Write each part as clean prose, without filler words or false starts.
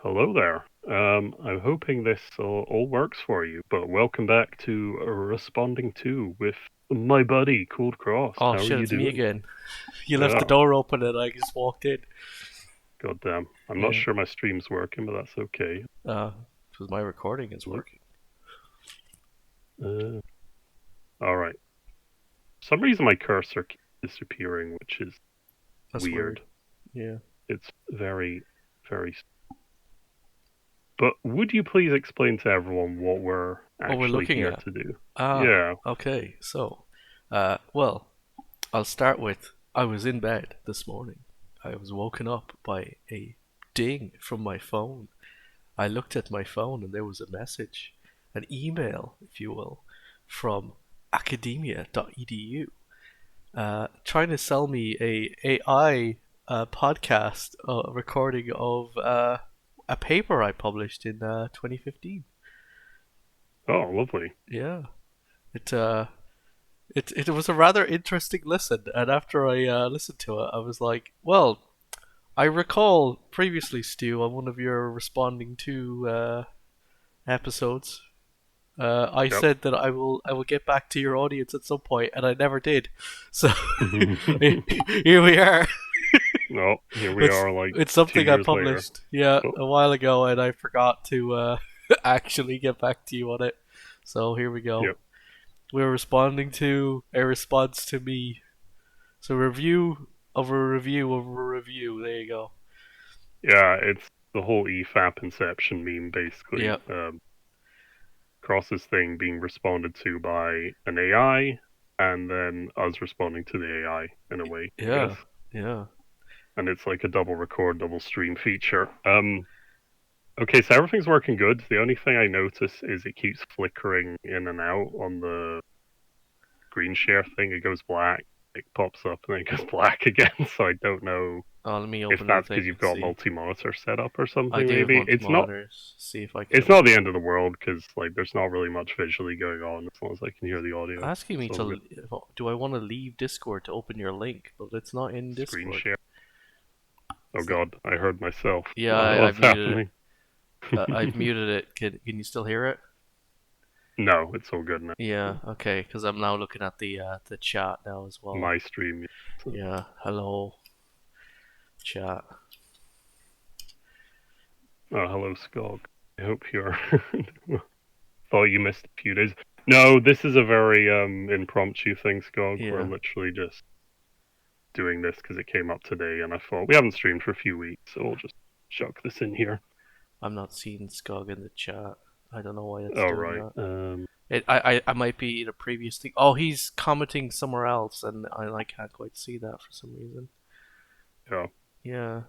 Hello there. I'm hoping this all works for you, but welcome back to Responding To with my buddy, Cold Cross. Oh How are shit, you it's me doing? again. You left the Yeah, door open and I just walked in. goddamn. I'm not Yeah. sure my stream's working, but that's okay. Uh, because my recording is Look, working. Uh, all right. For some reason my cursor keeps disappearing, which is That's weird. weird. Yeah. It's very. But would you please explain to everyone what we're What we're actually looking here at. to do? Ah, Yeah. okay. Well, I'll start with I was in bed this morning. I was woken up by a ding from my phone. I looked at my phone and there was a message, an email, if you will, from Academia.edu. Trying to sell me a AI podcast recording of a paper I published in 2015. Oh, lovely. Yeah, it uh, it was a rather interesting listen, and after I listened to it, I was like, well, I recall previously, Stu, on one of your responding to episodes. I Yep. said that I will get back to your audience at some point, and I never did. So here we are. Well, here we It's are, like it's two something I years later. published, yeah, Oh, a while ago, and I forgot to actually get back to you on it. So here we go. yep. We're responding to a response to me. So review of a review of a review. There you go. Yeah, it's the whole EFAP inception meme, Yeah, basically. Cross's thing being responded to by an AI, and then us responding to the AI in a way, I guess. yeah, yeah. And it's like a double record, double stream feature. Okay, so everything's working good. The only thing I notice is it keeps flickering in and out on the screen share thing. It goes black, it pops up, and then it goes black again. So I don't know Oh, let me if open the that's thing because you've and got see. multi-monitor set up or I something. do have Maybe multi monitors. See if I it's can. not the end of the world because like there's not really much visually going on as long as I can hear the audio. Asking me So I'm to, good. do I want to leave Discord to open your link, but it's not in Screen Discord. share. Oh It's not. god, I heard myself. Yeah, I've What's muted it. happening? I've muted it. Can you still hear it? No, it's all good now. Yeah, okay, because I'm now looking at the chat now as well. My stream. So. Yeah, hello, chat. Oh, hello, Skog. I hope you're. Thought you missed a few days. No, this is a very impromptu thing, Skog. We're Yeah, literally just doing this because it came up today, and I thought we haven't streamed for a few weeks, so we'll just chuck this in here. I'm not seeing Skog in the chat. I don't know why it's All doing right. that. I might be in a previous thing. Oh, he's commenting somewhere else, and I can't quite see that for some reason. Yeah. Yeah,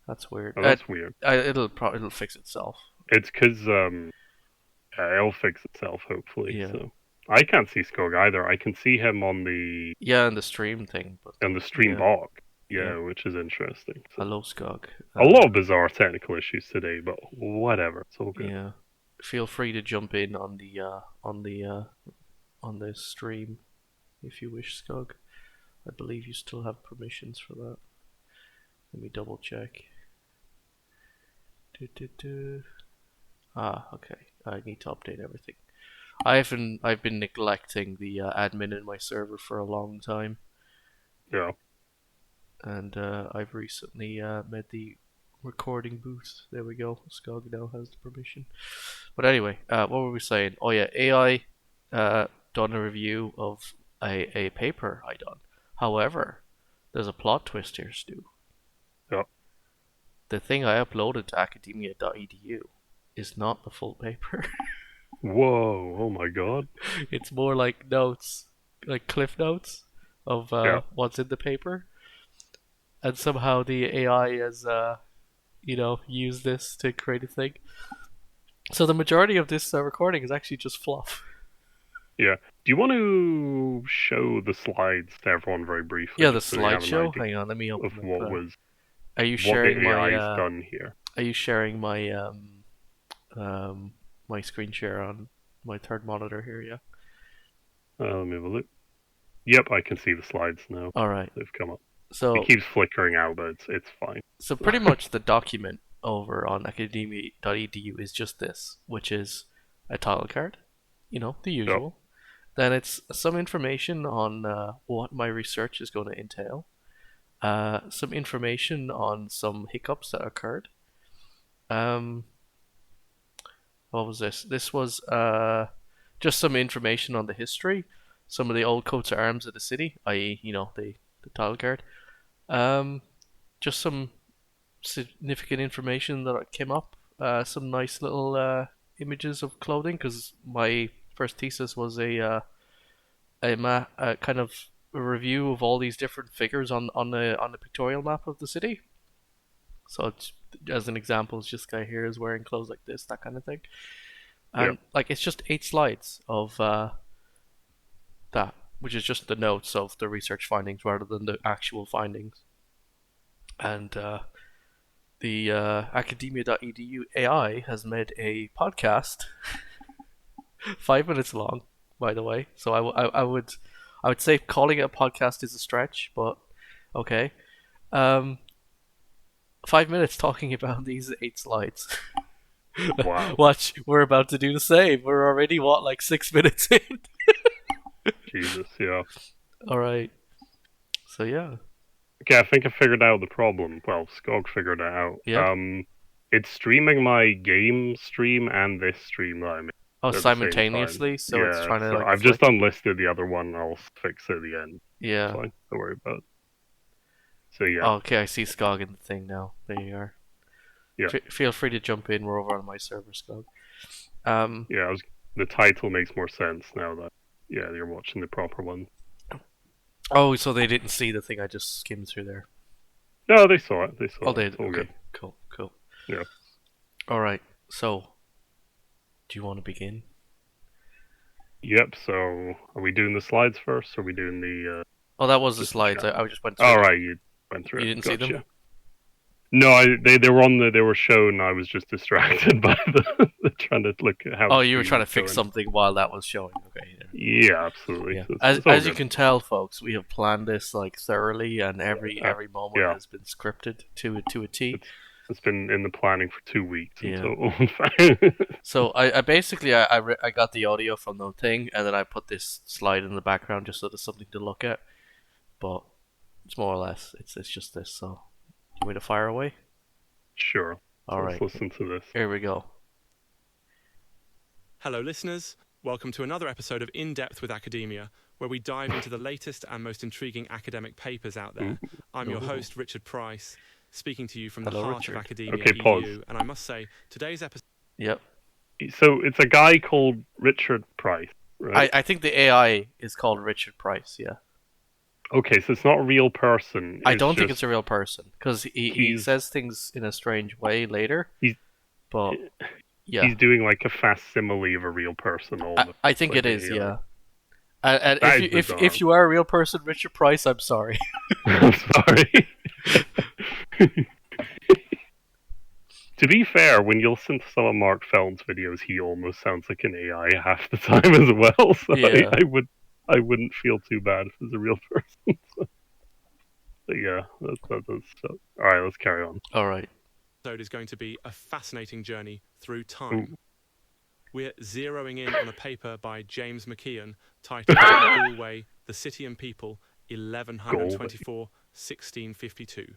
that's weird. Oh, that's weird. It'll fix itself. It's because it'll fix itself hopefully. Yeah, So I can't see Skog either. I can see him yeah, and the stream thing, but on the stream yeah, bot. yeah. Yeah, which is interesting. So Hello, Skog. a lot of bizarre technical issues today, but whatever. It's all good. Yeah, feel free to jump in on the stream if you wish, Skog. I believe you still have permissions for that. Let me double check. Okay. I need to update everything. I've been neglecting the admin in my server for a long time, Yeah. and I've recently made the recording booth. There we go. Skog now has the permission. But anyway, what were we saying? Oh yeah, AI done a review of a paper I done. However, there's a plot twist here, Stu. Yeah. The thing I uploaded to Academia.edu is not the full paper. Whoa. Oh my god. It's more like notes, like cliff notes of Yeah. what's in the paper, and somehow the AI has used this to create a thing. So the majority of this recording is actually just fluff. Yeah. Do you want to show the slides to everyone very briefly, Yeah, the just so they have an slideshow. idea Hang on, let me of open up. Are you what the sharing my AI's done here? Are you sharing my my screen share on my third monitor here? Yeah. Let me have a look. Yep, I can see the slides now. All right. They've come up. It So keeps flickering out, but it's fine. so pretty much the document over on Academia.edu is just this, which is a title card, the Yep. usual. Then it's some information on what my research is going to entail, some information on some hiccups that occurred. Um, what was this? This was just some information on the history, some of the old coats of arms of the city, i.e., the title card. Um, just some significant information that came up. Some nice little images of clothing because my first thesis was a kind of a review of all these different figures on the pictorial map of the city. So it's, as an example, it's just guy here is wearing clothes like this, that kind of thing, Yep. and like it's just 8 slides of that, which is just the notes of the research findings rather than the actual findings. And the Academia.edu AI has made a podcast, 5 minutes long, by the way. So I would say calling it a podcast is a stretch, but okay. 5 minutes talking about these 8 slides. Wow. Watch, we're about to do the same. We're already like 6 minutes in. Jesus. Yeah. All right. So yeah. Okay, I think I figured out the problem. Well, Skog figured it out. Yeah. It's streaming my game stream and this stream that I'm Oh, in at the same time. simultaneously, so it's Yeah, trying to so like I've flick. just unlisted the other one. I'll fix it at the end. It's Yeah. fine. Don't worry about it. So yeah, Oh, okay, I see Skog in the thing now. There you are. yeah, Feel free to jump in. We're over on my server, Skog. yeah. The title makes more sense now that you're watching the proper one. Oh, so they didn't see the thing I just skimmed through there. No, they saw it. They saw Oh, it. they It's all okay. good. Cool. Yeah. All right. So, do you want to begin? Yep. So, are we doing the slides first? Or are we doing the Oh, that was the just the slides. chat? I just went through All them. right, you went through You it. didn't see them? Gotcha. No, they were on they were shown. I was just distracted by the trying to look at how. Oh, the you were stream trying to was fix going. something while that was showing. Okay. Yeah, absolutely. Yeah. So As it's all you good. can tell, folks, we have planned this like thoroughly, and every moment Yeah. has been scripted to a T. It's been in the planning for 2 weeks Yeah. until. So I basically I got the audio from the thing, and then I put this slide in the background just so there's something to look at. But it's more or less it's just this. So, you want me to fire away? Sure. All So right. let's listen to this. Here we go. Hello, listeners. Welcome to another episode of In Depth with Academia, where we dive into the latest and most intriguing academic papers out there. I'm your host, Richard Price, speaking to you from the Hello, heart Richard. of Academia.edu. Okay, pause. And I must say, today's episode. Yep. So it's a guy called Richard Price, right? I think the AI is called Richard Price. Yeah. Okay, so it's not a real person. I don't think it's a real person because he he's- says things in a strange way later. He's- But yeah, He's doing like a facsimile of a real person. I think it is. Yeah. And That if is you, if bizarre. if you are a real person, Richard Price, I'm sorry. I'm sorry. To be fair, when you listen to some of Mark Felton's videos, he almost sounds like an AI half the time as well. So Yeah. I wouldn't feel too bad if it was a real person. So. But yeah, that does. So. All right, let's carry on. All right. Episode is going to be a fascinating journey through time. We're zeroing in on a paper by James McKeon titled Galway, the City and People, 1124-1652.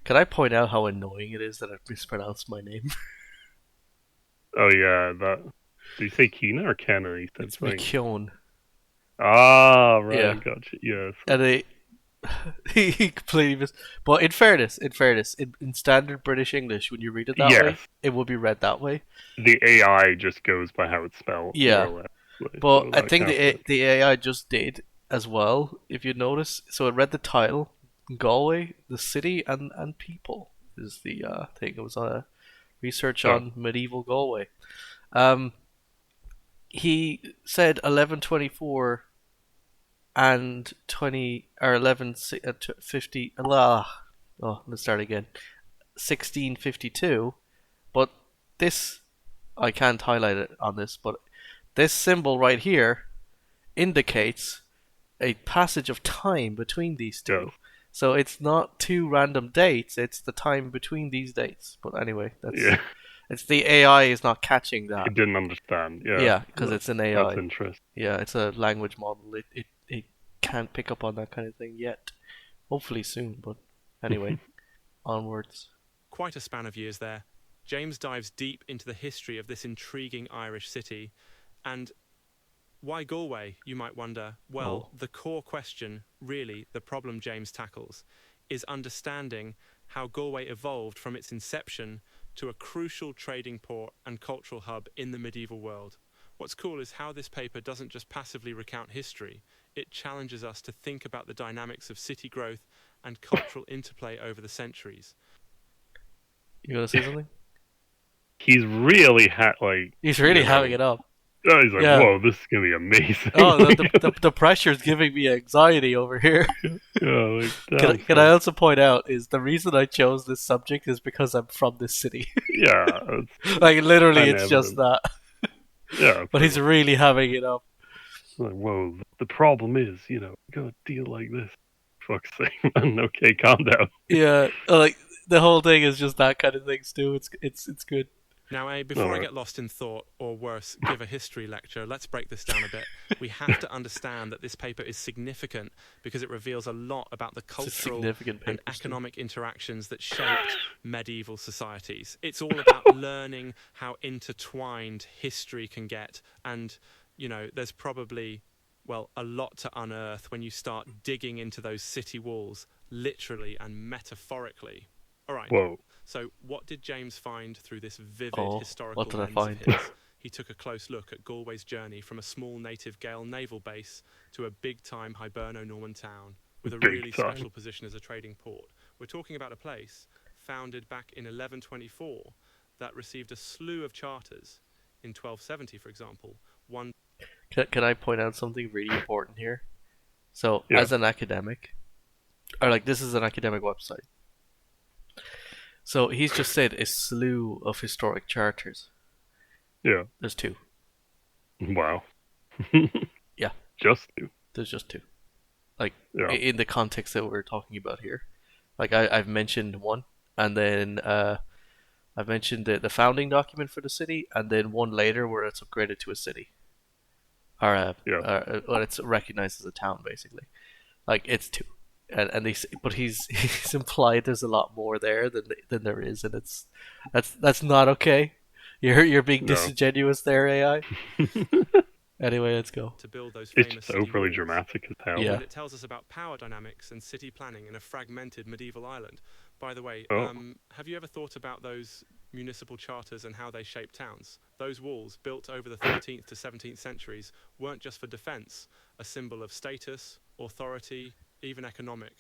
Can I point out how annoying it is that I've mispronounced my name? Oh yeah, that. Did you say Keena or Kenna? He said It's something. McKeown. Ah, right, Yeah. gotcha. Yes. And he completely missed. But in fairness, in standard British English, when you read it that way, Yes. it will be read that way. The AI just goes by how it's spelled. Yeah. More or less. But So I that think counts. the AI just did as well, if you notice. So it read the title, Galway, the city and people is the thing. It was a research Oh. on medieval Galway. He said 1124 and 20 or 50. Let's start again. 1652, but this I can't highlight it on this, but this symbol right here indicates a passage of time between these two. Yes. So it's not two random dates, it's the time between these dates. But anyway, Yeah, it's the AI is not catching that. it didn't understand. Yeah, Yeah, because it's an that's AI. interesting. Yeah, it's a language model. It can't pick up on that kind of thing yet. Hopefully soon, but anyway, onwards. Quite a span of years there. James dives deep into the history of this intriguing Irish city. And why Galway, you might wonder? Well, Oh. the core question, really, the problem James tackles, is understanding how Galway evolved from its inception to a crucial trading port and cultural hub in the medieval world. What's cool is how this paper doesn't just passively recount history, it challenges us to think about the dynamics of city growth and cultural interplay over the centuries. You gonna say something? He's really He's really having it up. oh, he's like, Yeah. whoa, this is gonna be amazing. Oh, the pressure's giving me anxiety over here. yeah, Can I also point out is the reason I chose this subject is because I'm from this city. yeah, Like literally, kind of it's just evident. that. Yeah, But he's really having it up. like, whoa, the problem is, gotta deal like this. Fuck's sake, man. Okay, calm down. Yeah, like the whole thing is just that kind of thing, Stu. It's good. Now, before I get lost in thought, or worse, give a history lecture, let's break this down a bit. We have to understand that this paper is significant because it reveals a lot about the cultural and economic interactions that shaped medieval societies. It's all about learning how intertwined history can get, and, there's probably, well, a lot to unearth when you start digging into those city walls, literally and metaphorically. All right. Whoa. So, what did James find through this vivid historical what did I lens find? of his? He took a close look at Galway's journey from a small native Gael naval base to a big-time Hiberno-Norman town with a really special position as a trading port. We're talking about a place founded back in 1124 that received a slew of charters. In 1270, for example, one... Can I point out something really important here? So, Yeah. as an academic, or like this is an academic website. So he's just said a slew of historic charters. Yeah. There's two. Wow. Yeah. Just two. There's just two. Like, yeah. In the context that we're talking about here. Like, I've mentioned one, and then I've mentioned the founding document for the city, and then one later where it's upgraded to a city. Or, well, it's recognized as a town, basically. Like, it's two. And but he's implied there's a lot more there than there is, and that's not okay. You're being disingenuous there, AI. Anyway, let's go. To build those famous it's just overly dramatic as hell. Yeah. And it tells us about power dynamics and city planning in a fragmented medieval Ireland. By the way, have you ever thought about those municipal charters and how they shape towns? Those walls, built over the 13th to 17th centuries, weren't just for defence, a symbol of status, authority, even economic,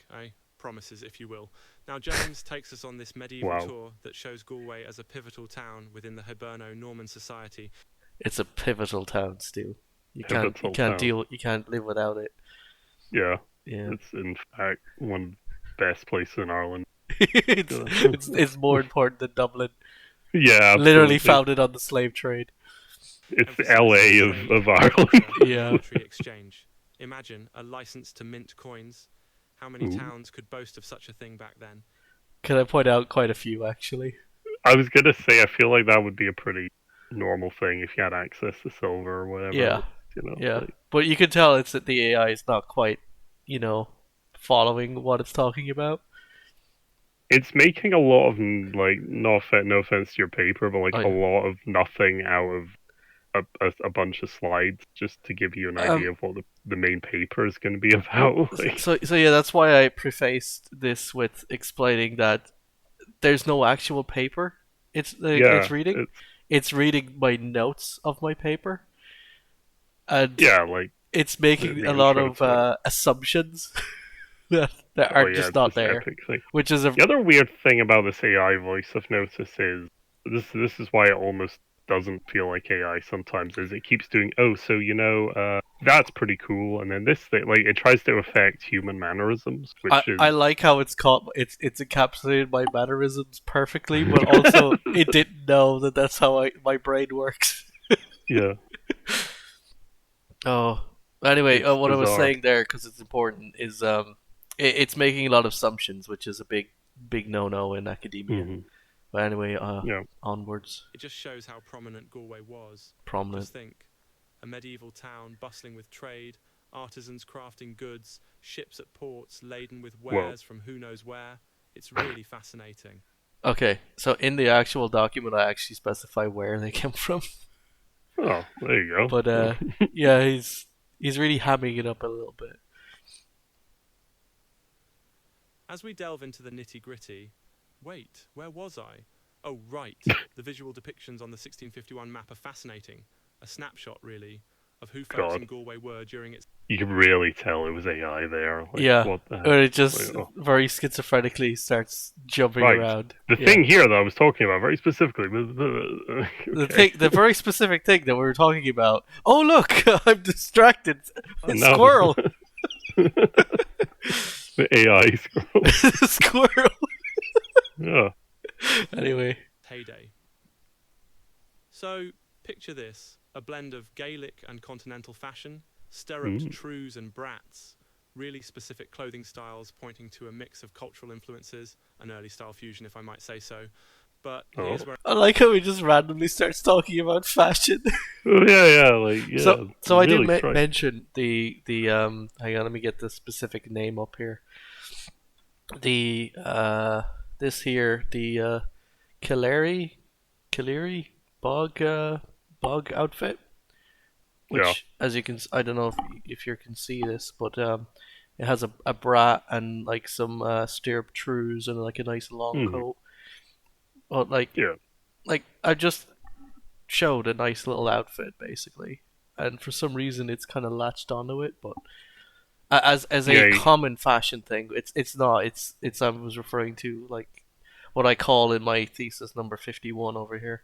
promises, if you will. Now, James takes us on this medieval tour that shows Galway as a pivotal town within the Hiberno-Norman society. It's a pivotal town, Stu. You can't live without it. Yeah. Yeah. It's in fact one of the best places in Ireland. it's more important than Dublin. Yeah, absolutely. Literally founded on the slave trade. It's the LA of Ireland. Yeah. Exchange. Imagine a license to mint coins. How many towns could boast of such a thing back then? Can I point out quite a few, actually? I was gonna say, I feel like that would be a pretty normal thing if you had access to silver or whatever. Yeah. Yeah. But you can tell it's that the AI is not quite, following what it's talking about. It's making a lot of, no offense to your paper, but a lot of nothing out of a bunch of slides just to give you an idea of what the main paper is going to be about. So yeah, that's why I prefaced this with explaining that there's no actual paper. It's reading. It's reading my notes of my paper, and it's making a lot of assumptions that aren't just not there. Which is the other weird thing about this AI voice I've noticed is this is why it almost doesn't feel like AI sometimes, is it keeps doing, that's pretty cool, and then this thing, it tries to affect human mannerisms, which I like how it's encapsulated my mannerisms perfectly, but also it didn't know that that's how my brain works. Yeah. Oh, anyway, what I was saying there, because it's important, is it's making a lot of assumptions, which is a big no-no in academia. Mm-hmm. But anyway, Yeah. onwards. It just shows how prominent Galway was. Prominent. Just think, a medieval town bustling with trade, artisans crafting goods, ships at ports laden with wares from who knows where. It's really fascinating. Okay, so in the actual document, I actually specify where they came from. Oh, there you go. But yeah, he's really hamming it up a little bit. As we delve into the nitty-gritty, wait, where was I? Oh, right. The visual depictions on the 1651 map are fascinating. A snapshot, really, of who folks in Galway were during its... You could really tell it was AI there. Like, yeah, what the or it just very schizophrenically starts jumping around. The thing here that I was talking about very specifically was the very specific thing that we were talking about. Oh look, I'm distracted. Squirrel. The AI squirrel. Squirrel. Yeah. Anyway. Heyday. So, picture this. A blend of Gaelic and continental fashion, stirruped trews and brats, really specific clothing styles pointing to a mix of cultural influences, an early style fusion if I might say so. But here's where... I like how he just randomly starts talking about fashion. Yeah. So I did mention the hang on, let me get the specific name up here. The this here, the Killary bog outfit, which as you can, I don't know if you can see this, but it has a brat and like some stirrup trews and like a nice long coat. But like I just showed a nice little outfit basically, and for some reason it's kind of latched onto it, but as a common fashion thing, it's not. It's I was referring to like what I call in my thesis number 51 over here,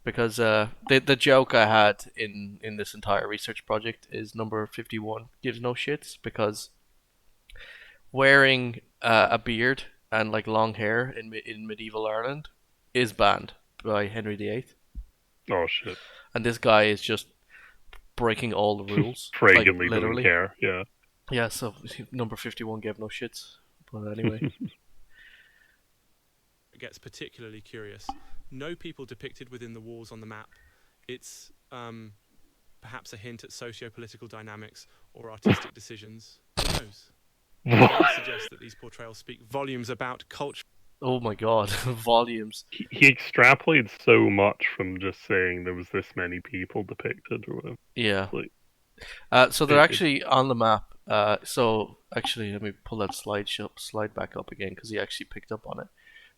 because the joke I had in this entire research project is number 51 gives no shits, because wearing a beard and like long hair in medieval Ireland is banned by Henry VIII. Oh shit! And this guy is just breaking all the rules. Fragrantly doesn't care. Yeah. Yeah. So number 51 gave no shits. But anyway, it gets particularly curious. No people depicted within the walls on the map. It's perhaps a hint at socio-political dynamics or artistic decisions. Who knows? I suggest that these portrayals speak volumes about culture. Oh my god, volumes. He extrapolated so much from just saying there was this many people depicted or whatever. Yeah. So they're actually on the map. So actually, let me pull that slide back up again, because he actually picked up on it.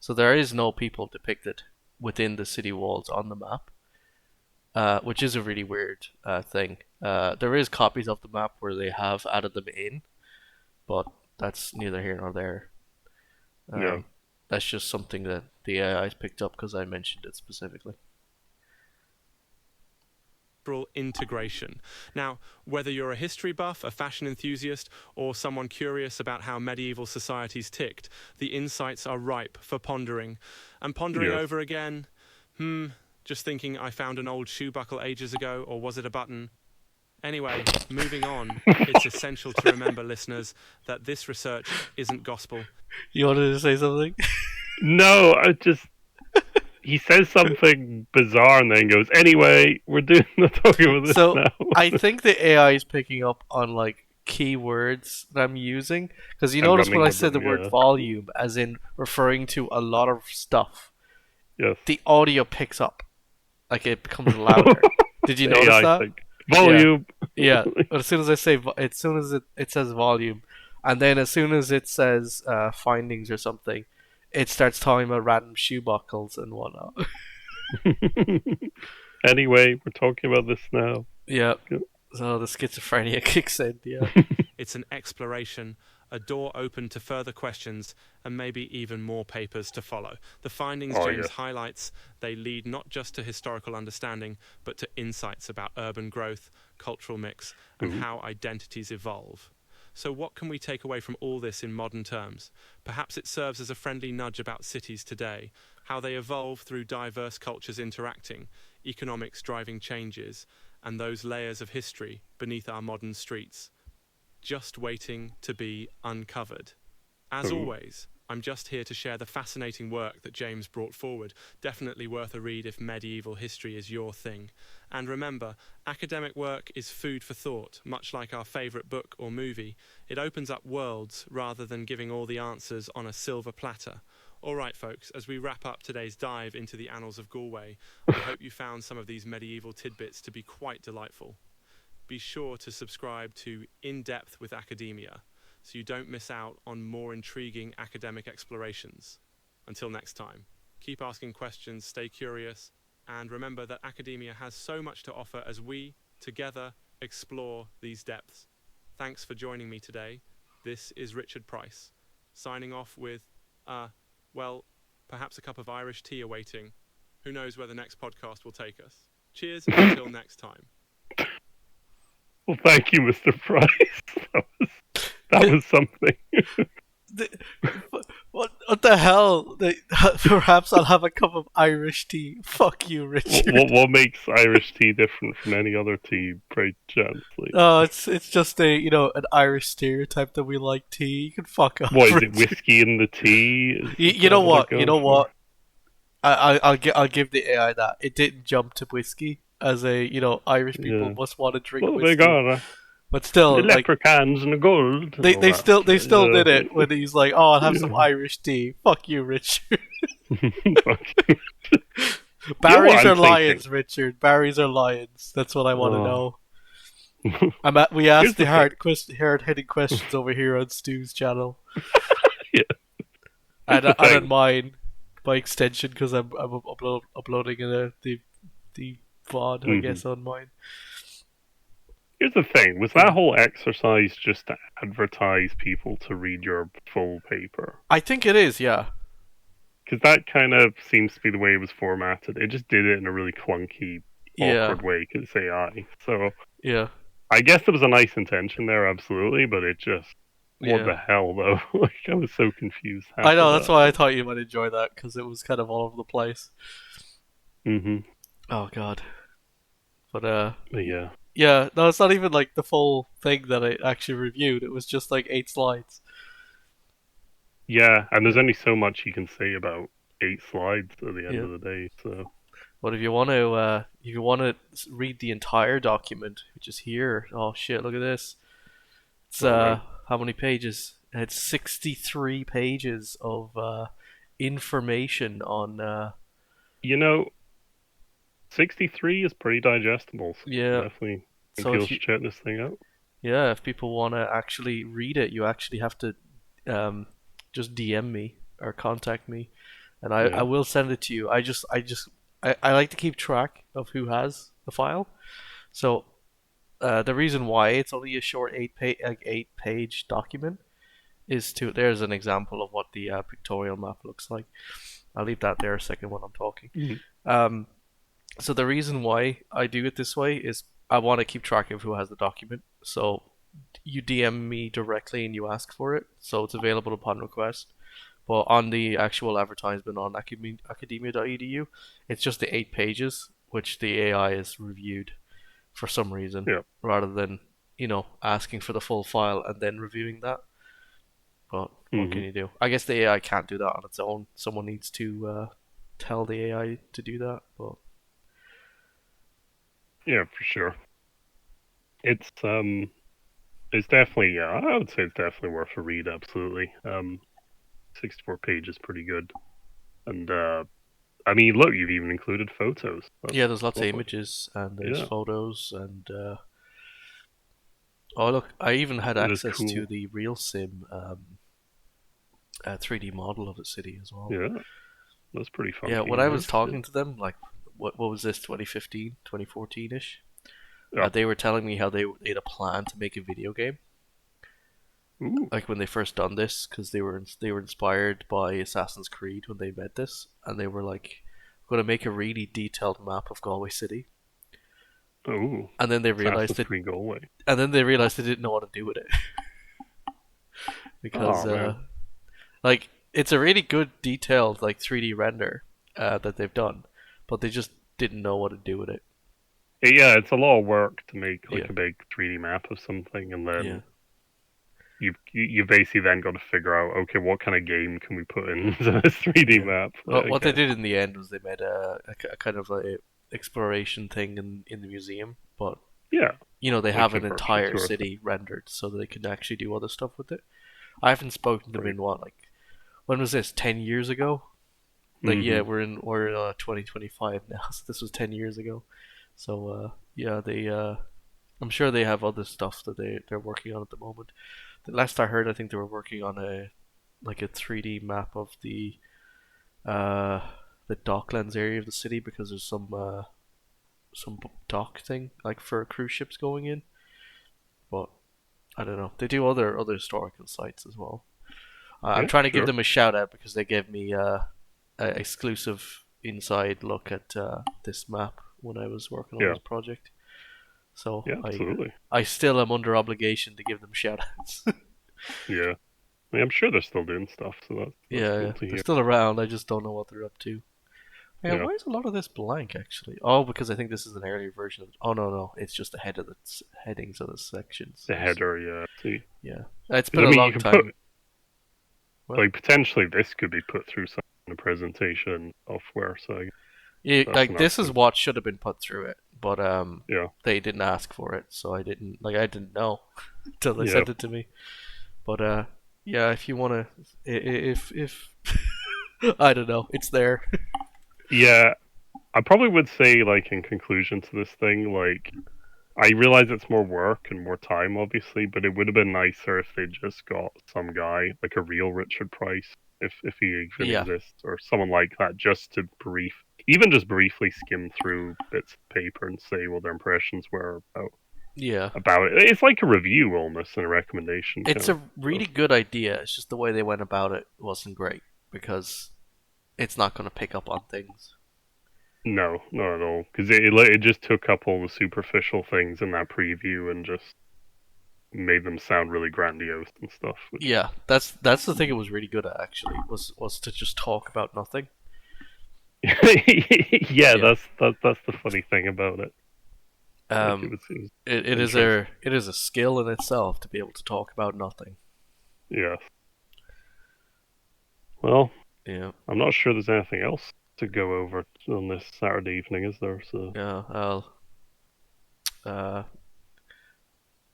So there is no people depicted within the city walls on the map, which is a really weird thing. There is copies of the map where they have added them in, but that's neither here nor there. That's just something that the AI's picked up because I mentioned it specifically. Integration. Now, whether you're a history buff, a fashion enthusiast, or someone curious about how medieval societies ticked, the insights are ripe for pondering. And pondering over again, just thinking I found an old shoe buckle ages ago, or was it a button? Anyway, moving on, it's essential to remember, listeners, that this research isn't gospel. You wanted to say something? No, he says something bizarre and then goes, anyway, we're not talking about this now. I think the AI is picking up on like keywords that I'm using, because you notice when I said the word volume, as in referring to a lot of stuff, the audio picks up. Like it becomes louder. Did you notice that? Volume. Yeah. As soon as I say, as soon as it says volume, and then as soon as it says findings or something, it starts talking about random shoe buckles and whatnot. Anyway, we're talking about this now. Yeah. So the schizophrenia kicks in. Yeah. It's an exploration, a door open to further questions, and maybe even more papers to follow. The findings James highlights, they lead not just to historical understanding, but to insights about urban growth, cultural mix, and how identities evolve. So what can we take away from all this in modern terms? Perhaps it serves as a friendly nudge about cities today, how they evolve through diverse cultures interacting, economics driving changes, and those layers of history beneath our modern streets. just waiting to be uncovered. As always, I'm just here to share the fascinating work that James brought forward. Definitely worth a read if medieval history is your thing. And remember, academic work is food for thought, much like our favourite book or movie. It opens up worlds rather than giving all the answers on a silver platter. All right, folks, as we wrap up today's dive into the annals of Galway, I hope you found some of these medieval tidbits to be quite delightful. Be sure to subscribe to In Depth with Academia, so you don't miss out on more intriguing academic explorations. Until next time, keep asking questions, stay curious, and remember that academia has so much to offer as we, together, explore these depths. Thanks for joining me today. This is Richard Price, signing off with, well, perhaps a cup of Irish tea awaiting. Who knows where the next podcast will take us. Cheers until next time. Well, thank you, Mr. Price. That was something. What the hell? Perhaps I'll have a cup of Irish tea. Fuck you, Richard. What makes Irish tea different from any other tea, by chance? Oh, it's just an Irish stereotype that we like tea. You can fuck off. What is Richard. it? Whiskey in the tea? You know what? You know what? I'll give the AI that it didn't jump to whiskey as Irish people must want to drink whiskey. But still, the leprechauns and the gold. They still did it when he's like, "Oh, I'll have some Irish tea." Fuck you, Richard. Barries are lions, Richard. Barries are lions. That's what I want to know. We asked the hard-hitting questions over here on Stu's channel. Yeah. And on mine, by extension, because I'm uploading the VOD, I guess, on mine. Here's the thing, was that whole exercise just to advertise people to read your full paper? I think it is, yeah. Because that kind of seems to be the way it was formatted. It just did it in a really clunky, awkward way, because it's AI. So, yeah. I guess there was a nice intention there, absolutely, but it just... What the hell, though? Like, I was so confused. I know, that's why I thought you might enjoy that, because it was kind of all over the place. Mm-hmm. Oh, God. But, yeah. Yeah, no, it's not even like the full thing that I actually reviewed. It was just like 8 slides. Yeah, and there's only so much you can say about 8 slides at the end of the day. So, but if you want to read the entire document, which is here, oh shit, look at this. It's how many pages? It's 63 pages of information on. 63 is pretty digestible. So yeah, definitely. So if you check this thing out. Yeah, if people want to actually read it, you actually have to just DM me or contact me, and I will send it to you. I like to keep track of who has the file, so the reason why it's only a short 8-page document is there's an example of what the pictorial map looks like. I'll leave that there a second when I'm talking. Mm-hmm. So the reason why I do it this way is I want to keep track of who has the document. So you DM me directly and you ask for it, so it's available upon request. But on the actual advertisement on Academia.edu, it's just the 8 pages, which the AI is reviewed for some reason, rather than asking for the full file and then reviewing that. But what can you do? I guess the AI can't do that on its own. Someone needs to tell the AI to do that. But yeah, for sure. It's definitely, I would say it's definitely worth a read, absolutely. 64 pages, pretty good. And, I mean, look, you've even included photos. There's lots of images, and there's photos, and, oh look, I even had access to the real sim 3D model of the city as well. Yeah, that's pretty fun. Yeah, when I was talking to them, like, what was this, 2015, 2014-ish? They were telling me how they had a plan to make a video game. Ooh. Like when they first done this, because they were inspired by Assassin's Creed when they made this, and they were like, going to make a really detailed map of Galway City. Oh. And then they realized they didn't know what to do with it. Because like it's a really good detailed like 3D render that they've done, but they just didn't know what to do with it. Yeah, it's a lot of work to make like a big 3D map of something, and then you basically then got to figure out, okay, what kind of game can we put into this 3D map? Well, what they did in the end was they made a kind of like exploration thing in the museum, but yeah, they like have a an virtual entire tour. city rendered so that they can actually do other stuff with it. I haven't spoken to them Right. in what, like, when was this? 10 years ago? Like, yeah, we're 2025 now, so this was 10 years ago. So yeah, I'm sure they have other stuff that they're working on at the moment. The last I heard, I think they were working on a 3D map of uh the Docklands area of the city, because there's some dock thing like for cruise ships going in. But I don't know. They do other historical sites as well. I'm Yeah, trying to give sure. them a shout out because they gave me a exclusive inside look at this map when I was working on Yeah, this project. So yeah, absolutely. I still am under obligation to give them shout outs. Yeah, I mean, I'm sure they're still doing stuff, so that's Yeah, cool to they're hear. still around. I just don't know what they're up to. Hang on, Yeah, why is a lot of this blank actually? Oh, because I think this is an earlier version of. Oh no, it's just the head of the headings of the sections. the I see. header. Yeah, see, Yeah, it's been because I a mean, you long can put time. What? like potentially this could be put through some kind of presentation software. So Yeah, that's like an this is option. what should have been put through it, but Yeah, they didn't ask for it, so I didn't know until they yeah, sent it to me. But yeah, if you wanna, if I don't know, it's there. yeah. I probably would say, like, in conclusion to this thing, like, I realize it's more work and more time, obviously, but it would have been nicer if they just got some guy, like a real Richard Price, if he even Yeah, exists, or someone like that, just to even just briefly skim through bits of paper and say what their impressions were yeah. about it. It's like a review almost and a recommendation It's kind of a stuff. really good idea. It's just the way they went about it wasn't great because it's not going to pick up on things. No, not at all, because it just took up all the superficial things in that preview and just made them sound really grandiose and stuff, which Yeah, that's the thing it was really good at actually was to just talk about nothing. yeah, Yeah. that's the funny thing about it. Like it was interesting. It is a skill in itself to be able to talk about nothing. Yeah. Well, Yeah. I'm not sure there's anything else to go over on this Saturday evening, is there? So, Yeah. Uh,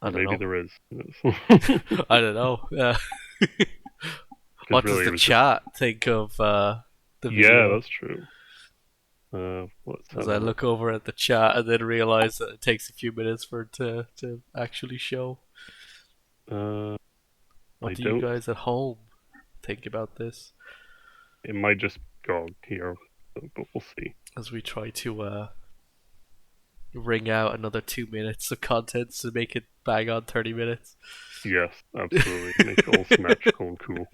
I or don't maybe know. there is. I don't know. Because What does really, the it was just chat think of the yeah, video? that's true. Let's As have I a look. look over at the chat and then realize that it takes a few minutes for it to actually show. Uh, What I do you don't. guys at home think about this? It might just go here, but we'll see. As we try to wring out another 2 minutes of content to make it bang on 30 minutes. Yes, absolutely. Make it all symmetrical and cool.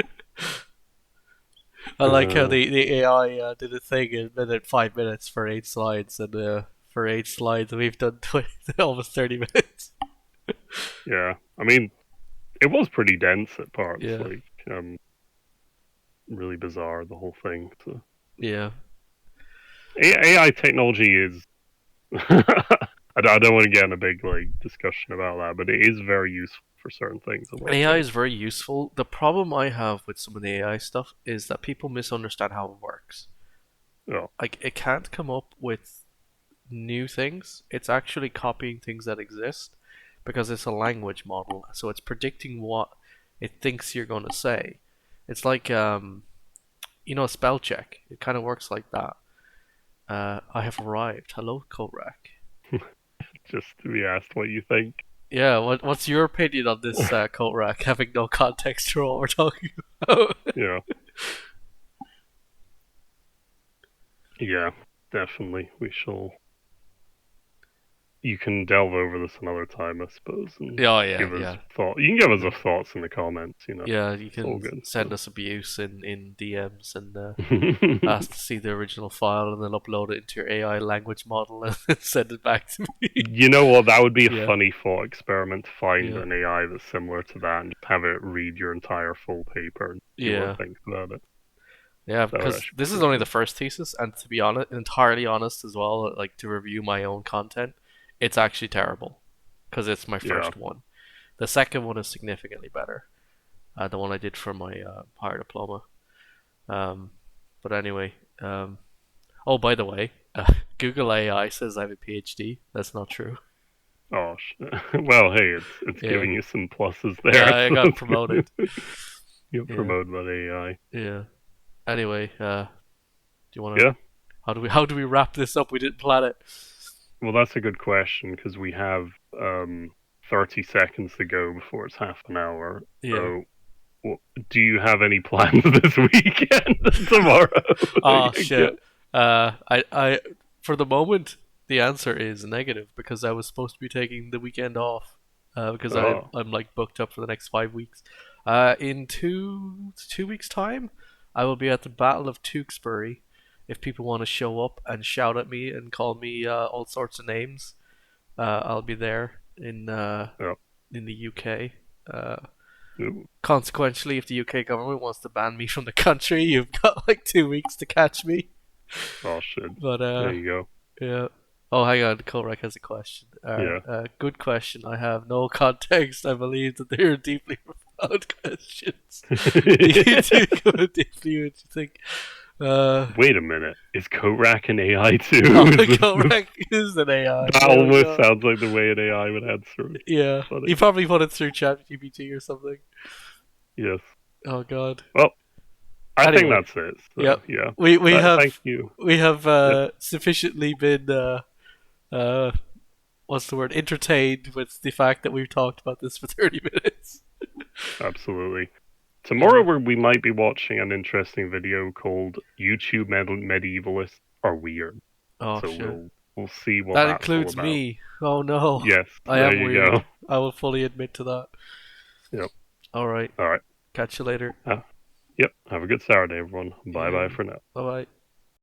I like how Uh, the AI did a thing in 5 minutes for 8 slides, and for 8 slides we've done almost 30 minutes. yeah. I mean, it was pretty dense at parts. Yeah, Like, really bizarre the whole thing. So yeah. AI technology is. I don't want to get in a big like discussion about that, but it is very useful for certain things. I will AI say. is very useful. The problem I have with some of the AI stuff is that people misunderstand how it works. Oh, Like, it can't come up with new things. It's actually copying things that exist because it's a language model. So it's predicting what it thinks you're going to say. It's like spell check. It kind of works like that. I have arrived. Hello, Korak. just to be asked what you think. Yeah, what's your opinion on this Korak having no context for what we're talking about? Yeah, yeah, definitely. We shall. You can delve over this another time, I suppose, and Oh yeah, give us yeah. thought. You can give us our thoughts in the comments. Yeah, you It's all can good. send us abuse in DMs and So. ask to see the original file and then upload it into your AI language model and send it back to me. You know what? That would be a Yeah, funny thought experiment to find yeah, an AI that's similar to that and just have it read your entire full paper and see what yeah, it thinks about it. yeah. That would Because actually be this is pretty only the good. first thesis, and to be honest, entirely honest as well, like to review my own content, it's actually terrible because it's my Yeah, first one. The second one is significantly better. the one I did for my higher diploma. But anyway, oh, by the way, Google AI says I have a PhD. That's not true. Oh, well, hey, it's Yeah. giving you some pluses there. Yeah, I got promoted. You're promoted by AI. Yeah. Anyway, do you want to? Yeah. How do we wrap this up? We didn't plan it. Well, that's a good question because we have 30 seconds to go before it's half an hour. Yeah. So, do you have any plans this weekend? Tomorrow? Oh shit. I for the moment the answer is negative because I was supposed to be taking the weekend off. Because I'm like booked up for the next 5 weeks. In two weeks time, I will be at the Battle of Tewkesbury. If people want to show up and shout at me and call me all sorts of names, I'll be there in the UK. Consequently, if the UK government wants to ban me from the country, you've got like 2 weeks to catch me. Oh shit! But there you go. Yeah. Oh, hang on. Kolrak has a question. Good question. I have no context. I believe that they are deeply profound questions. You do go deeply what you think. Wait a minute. Is Korak an AI too? Korak is an AI. That almost sounds like the way an AI would answer it. Yeah. You probably put it through ChatGPT or something. Yes. Oh god. Well, I think that's it. So, yep. Yeah. We have. Thank you. We have sufficiently been what's the word? Entertained with the fact that we've talked about this for 30 minutes. Absolutely. Tomorrow we might be watching an interesting video called YouTube Medievalists Are Weird. Oh, so shit. We'll see what that that's includes all about. Me. Oh no. Yes. I am you weird. Go. I will fully admit to that. Yep. Alright. Alright. Catch you later. Yep. Have a good Saturday, everyone. Bye bye for now. Bye bye.